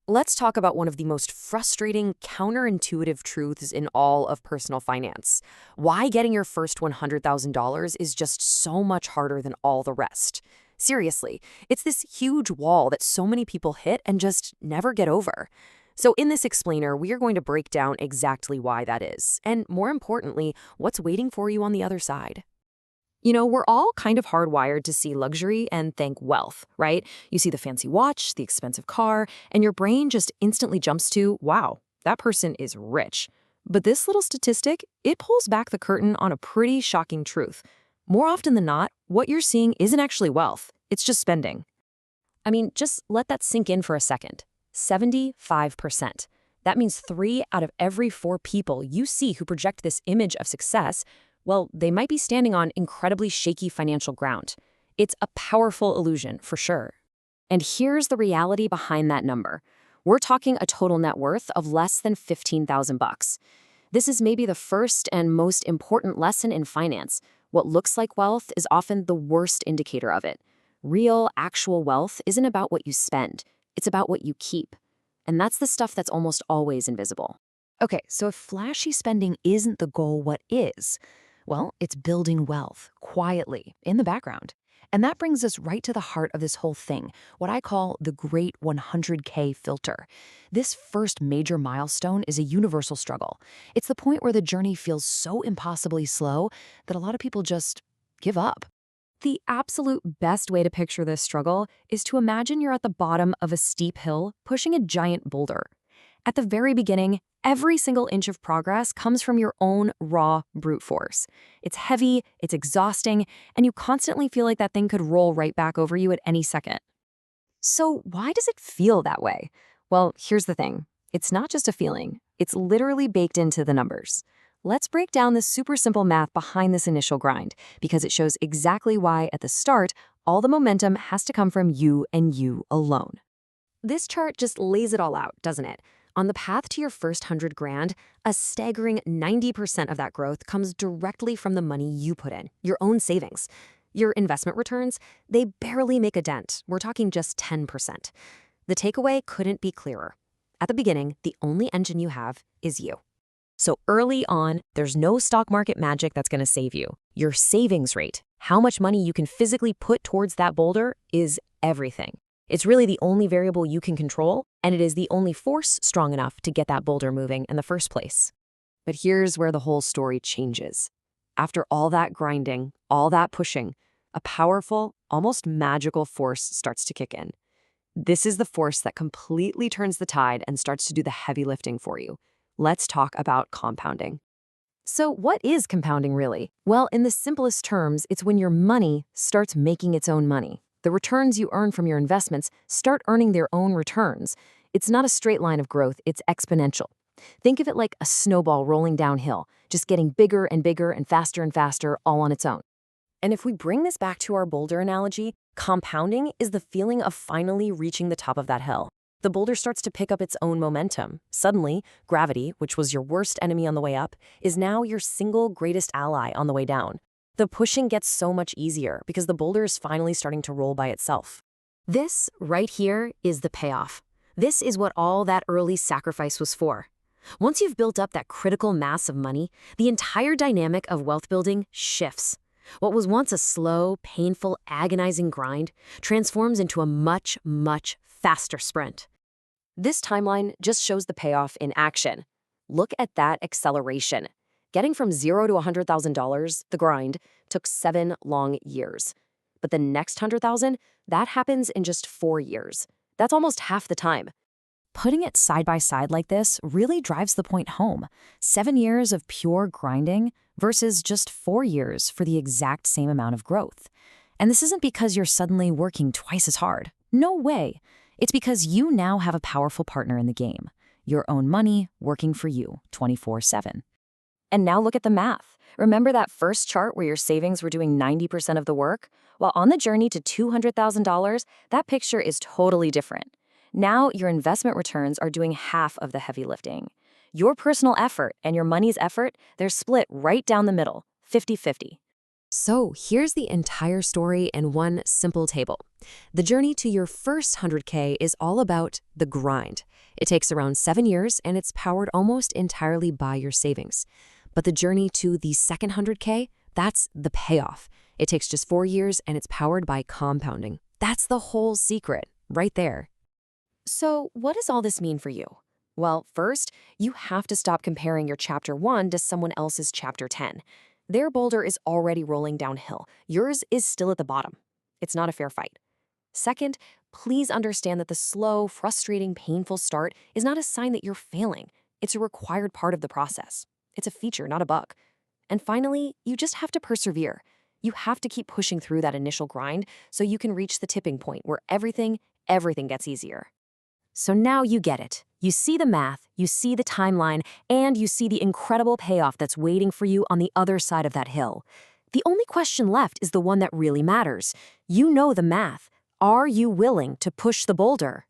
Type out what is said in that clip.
Let's talk about one of the most frustrating, counterintuitive truths in all of personal finance. Why getting your first $100,000 is just so much harder than all the rest. Seriously, it's this huge wall that so many people hit and just never get over. So in this explainer, we are going to break down exactly why that is, and more importantly, what's waiting for you on the other side. We're all kind of hardwired to see luxury and think wealth, right? You see the fancy watch, the expensive car, and your brain just instantly jumps to, wow, that person is rich. But this little statistic, it pulls back the curtain on a pretty shocking truth. More often than not, what you're seeing isn't actually wealth, it's just spending. I mean, just let that sink in for a second. 75%. That means 3 out of every 4 people you see who project this image of success, well, they might be standing on incredibly shaky financial ground. It's a powerful illusion, for sure. And here's the reality behind that number. We're talking a total net worth of less than $15,000. This is maybe the first and most important lesson in finance. What looks like wealth is often the worst indicator of it. Real, actual wealth isn't about what you spend. It's about what you keep. And that's the stuff that's almost always invisible. Okay, so if flashy spending isn't the goal, what is? Well, it's building wealth, quietly, in the background. And that brings us right to the heart of this whole thing, what I call the Great 100K filter. This first major milestone is a universal struggle. It's the point where the journey feels so impossibly slow that a lot of people just give up. The absolute best way to picture this struggle is to imagine you're at the bottom of a steep hill pushing a giant boulder. At the very beginning, every single inch of progress comes from your own raw brute force. It's heavy, it's exhausting, and you constantly feel like that thing could roll right back over you at any second. So why does it feel that way? Well, here's the thing. It's not just a feeling. It's literally baked into the numbers. Let's break down the super simple math behind this initial grind, because it shows exactly why, at the start, all the momentum has to come from you and you alone. This chart just lays it all out, doesn't it? On the path to your first 100 grand, a staggering 90% of that growth comes directly from the money you put in, your own savings. Your investment returns, they barely make a dent. We're talking just 10%. The takeaway couldn't be clearer. At the beginning, the only engine you have is you. So early on, there's no stock market magic that's going to save you. Your savings rate, how much money you can physically put towards that boulder, is everything. It's really the only variable you can control, and it is the only force strong enough to get that boulder moving in the first place. But here's where the whole story changes. After all that grinding, all that pushing, a powerful, almost magical force starts to kick in. This is the force that completely turns the tide and starts to do the heavy lifting for you. Let's talk about compounding. So what is compounding really? Well, in the simplest terms, it's when your money starts making its own money. The returns you earn from your investments start earning their own returns. It's not a straight line of growth, it's exponential. Think of it like a snowball rolling downhill, just getting bigger and faster, all on its own. And if we bring this back to our boulder analogy, compounding is the feeling of finally reaching the top of that hill. The boulder starts to pick up its own momentum. Suddenly, gravity, which was your worst enemy on the way up, is now your single greatest ally on the way down. The pushing gets so much easier because the boulder is finally starting to roll by itself. This, right here, is the payoff. This is what all that early sacrifice was for. Once you've built up that critical mass of money, the entire dynamic of wealth building shifts. What was once a slow, painful, agonizing grind transforms into a much, much faster sprint. This timeline just shows the payoff in action. Look at that acceleration. Getting from $0 to $100,000, the grind, took 7 long years. But the next 100,000, that happens in just 4 years. That's almost half the time. Putting it side by side like this really drives the point home. 7 years of pure grinding versus just 4 years for the exact same amount of growth. And this isn't because you're suddenly working twice as hard. No way. It's because you now have a powerful partner in the game. Your own money working for you 24/7. And now look at the math. Remember that first chart where your savings were doing 90% of the work? Well, on the journey to $200,000, that picture is totally different. Now your investment returns are doing half of the heavy lifting. Your personal effort and your money's effort, they're split right down the middle, 50-50. So here's the entire story in one simple table. The journey to your first 100K is all about the grind. It takes around 7 years and it's powered almost entirely by your savings. But the journey to the second 100K, that's the payoff. It takes just 4 years and it's powered by compounding. That's the whole secret, right there. So what does all this mean for you? Well, first, you have to stop comparing your Chapter 1 to someone else's Chapter 10. Their boulder is already rolling downhill. Yours is still at the bottom. It's not a fair fight. Second, please understand that the slow, frustrating, painful start is not a sign that you're failing. It's a required part of the process. It's a feature, not a bug. And finally, you just have to persevere. You have to keep pushing through that initial grind so you can reach the tipping point where everything gets easier. So now you get it. You see the math, you see the timeline, and you see the incredible payoff that's waiting for you on the other side of that hill. The only question left is the one that really matters. You know the math. Are you willing to push the boulder?